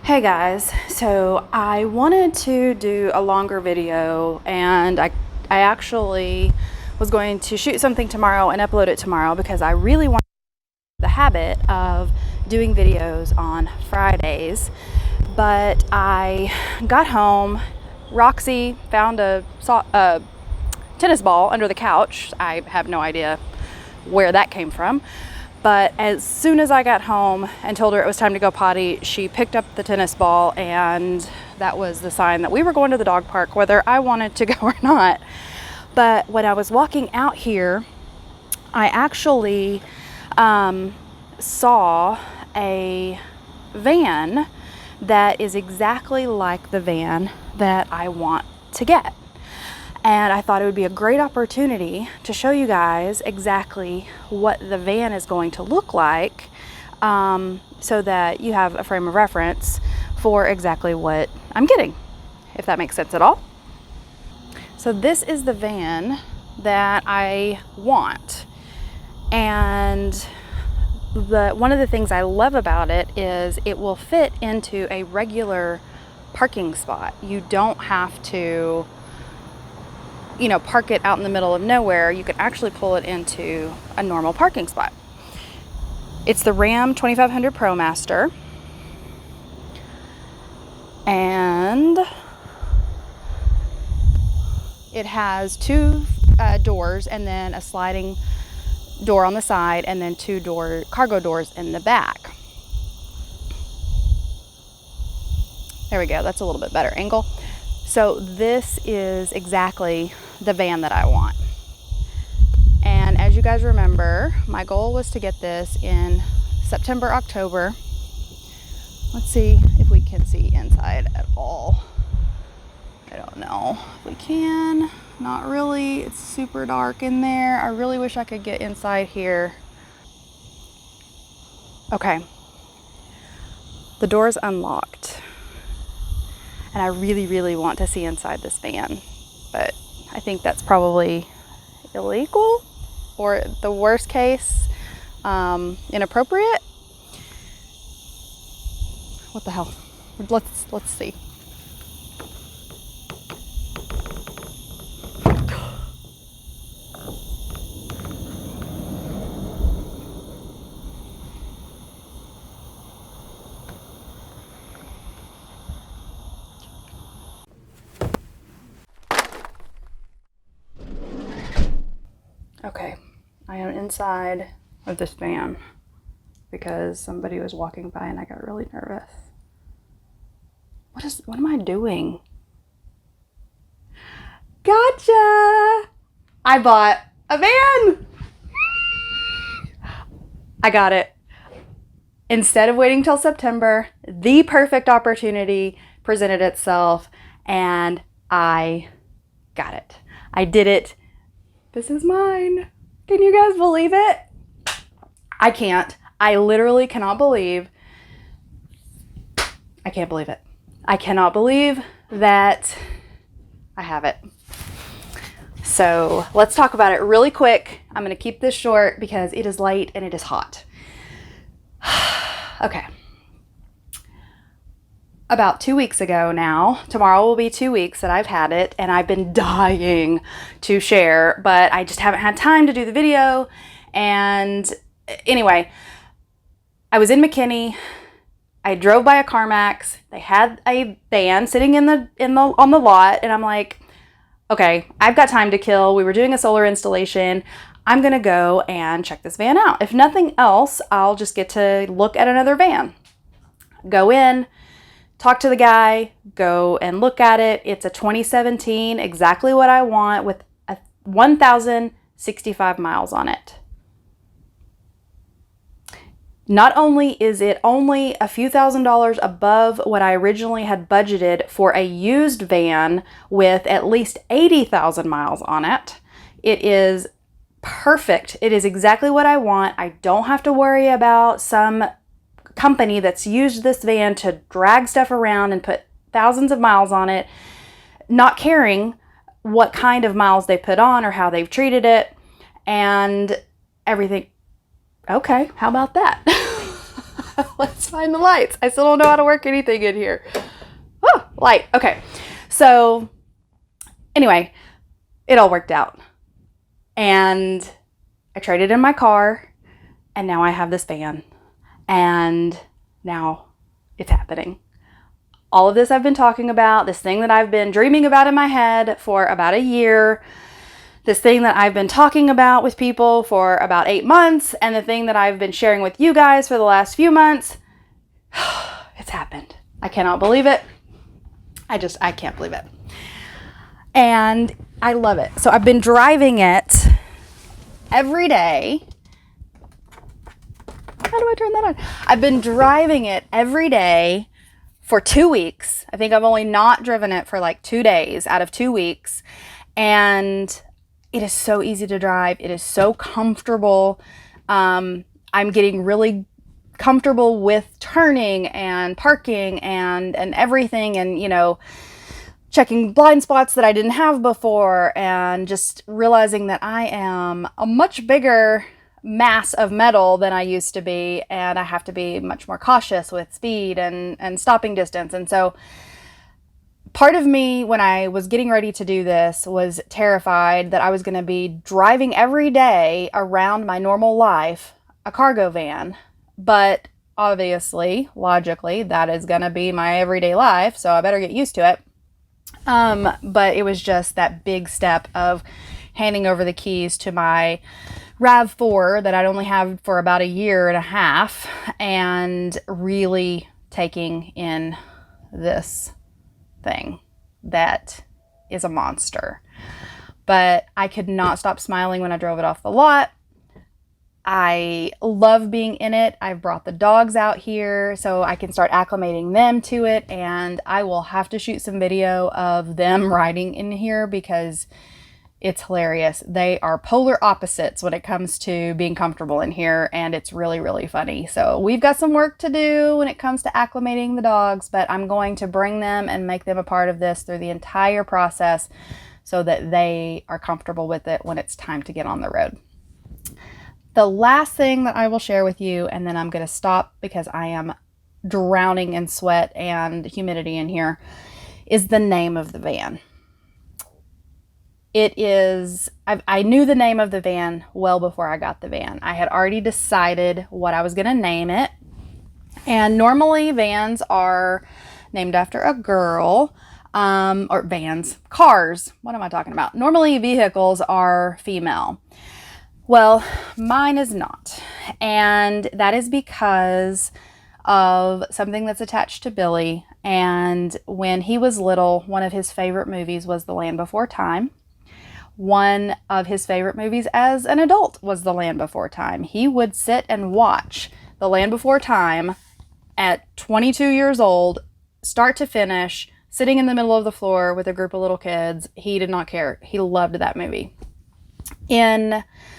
Hey guys, so I wanted to do a longer video, and I actually was going to shoot something tomorrow and upload it tomorrow because I really want the habit of doing videos on Fridays. But I got home, Roxy found a tennis ball under the couch. I have no idea where that came from. But as soon as I got home and told her it was time to go potty, she picked up the tennis ball, and that was the sign that we were going to the dog park, whether I wanted to go or not. But when I was walking out here, I actually saw a van that is exactly like the van that I want to get. And I thought it would be a great opportunity to show you guys exactly what the van is going to look like, so that you have a frame of reference for exactly what I'm getting, if that makes sense at all. So this is the van that I want. And one of the things I love about it is it will fit into a regular parking spot. You don't have to park it out in the middle of nowhere. You can actually pull it into a normal parking spot. It's the Ram 2500 ProMaster, and it has two doors and then a sliding door on the side, and then two cargo doors in the back. There we go. That's a little bit better angle. So this is exactly the van that I want. And as you guys remember, my goal was to get this in September, October. Let's see if we can see inside at all. I don't know if we can. Not really. It's super dark in there. I really wish I could get inside here. Okay. The door is unlocked. And I really, really want to see inside this van, but I think that's probably illegal, or the worst case, inappropriate. What the hell? Let's see. Okay, I am inside of this van because somebody was walking by and I got really nervous. What am I doing? Gotcha! I bought a van! I got it. Instead of waiting till September, the perfect opportunity presented itself, and I got it. I did it. This is mine. Can you guys believe it? I can't. I literally cannot believe. I can't believe it. I cannot believe that I have it. So let's talk about it really quick. I'm going to keep this short because it is late and it is hot. Okay. About 2 weeks ago now, tomorrow will be 2 weeks that I've had it, and I've been dying to share, but I just haven't had time to do the video. And anyway, I was in McKinney. I drove by a CarMax. They had a van sitting on the lot, and I'm like, okay, I've got time to kill. We were doing a solar installation. I'm gonna go and check this van out. If nothing else, I'll just get to look at another van. Go in, talk to the guy, go and look at it. It's a 2017, exactly what I want, with 1,065 miles on it. Not only is it only a few $1,000s above what I originally had budgeted for a used van with at least 80,000 miles on it, it is perfect. It is exactly what I want. I don't have to worry about some company that's used this van to drag stuff around and put thousands of miles on it, not caring what kind of miles they put on or how they've treated it and everything. Okay, how about that? Let's find the lights. I still don't know how to work anything in here. Oh, light. Okay. So anyway, it all worked out. And I traded in my car, and now I have this van. And now it's happening. All of this I've been talking about, this thing that I've been dreaming about in my head for about a year, this thing that I've been talking about with people for about 8 months, and the thing that I've been sharing with you guys for the last few months, it's happened. I cannot believe it. I can't believe it. And I love it. So I've been driving it every day. How do I turn that on? I've been driving it every day for 2 weeks. I think I've only not driven it for like 2 days out of 2 weeks. And it is so easy to drive. It is so comfortable. I'm getting really comfortable with turning and parking and everything, and, you know, checking blind spots that I didn't have before, and just realizing that I am a much bigger mass of metal than I used to be, and I have to be much more cautious with speed and stopping distance. And so part of me, when I was getting ready to do this, was terrified that I was going to be driving every day around my normal life, a cargo van. But obviously, logically, that is going to be my everyday life, so I better get used to it. But it was just that big step of handing over the keys to my RAV4 that I'd only had for about 1.5 years, and really taking in this thing that is a monster. But I could not stop smiling when I drove it off the lot. I love being in it. I've brought the dogs out here so I can start acclimating them to it, and I will have to shoot some video of them riding in here because it's hilarious. They are polar opposites when it comes to being comfortable in here, and it's really, really funny. So we've got some work to do when it comes to acclimating the dogs, but I'm going to bring them and make them a part of this through the entire process so that they are comfortable with it when it's time to get on the road. The last thing that I will share with you, and then I'm going to stop because I am drowning in sweat and humidity in here, is the name of the van. It is, I knew the name of the van well before I got the van. I had already decided what I was going to name it. And normally vans are named after a girl, or vans, cars. What am I talking about? Normally vehicles are female. Well, mine is not. And that is because of something that's attached to Billy. And when he was little, one of his favorite movies was The Land Before Time. One of his favorite movies as an adult was The Land Before Time. He would sit and watch The Land Before Time at 22 years old, start to finish, sitting in the middle of the floor with a group of little kids. He did not care. He loved that movie.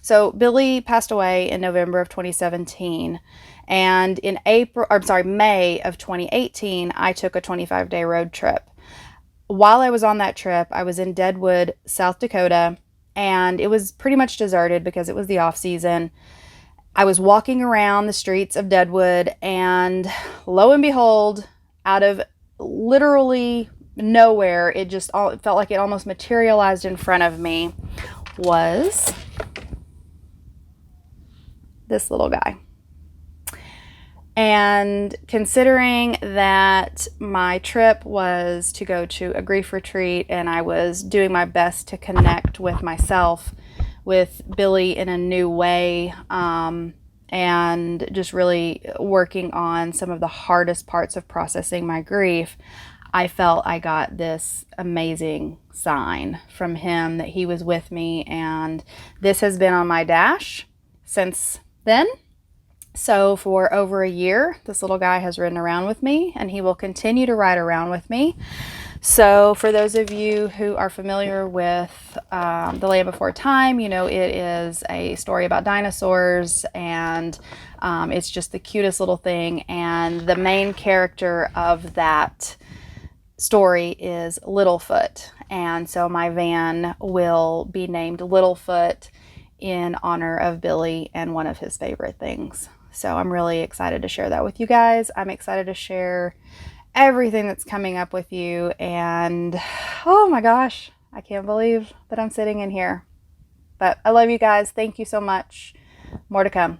So Billy passed away in November of 2017. And in May of 2018, I took a 25-day road trip. While I was on that trip, I was in Deadwood, South Dakota, and it was pretty much deserted because it was the off season. I was walking around the streets of Deadwood, and lo and behold, out of literally nowhere, it felt like it almost materialized in front of me, was this little guy. And considering that my trip was to go to a grief retreat, and I was doing my best to connect with myself, with Billy in a new way, and just really working on some of the hardest parts of processing my grief, I felt I got this amazing sign from him that he was with me, and this has been on my dash since then. So for over a year, this little guy has ridden around with me, and he will continue to ride around with me. So for those of you who are familiar with The Land Before Time, you know it is a story about dinosaurs, and it's just the cutest little thing. And the main character of that story is Littlefoot. And so my van will be named Littlefoot in honor of Billy and one of his favorite things. So I'm really excited to share that with you guys. I'm excited to share everything that's coming up with you. And oh my gosh, I can't believe that I'm sitting in here. But I love you guys. Thank you so much. More to come.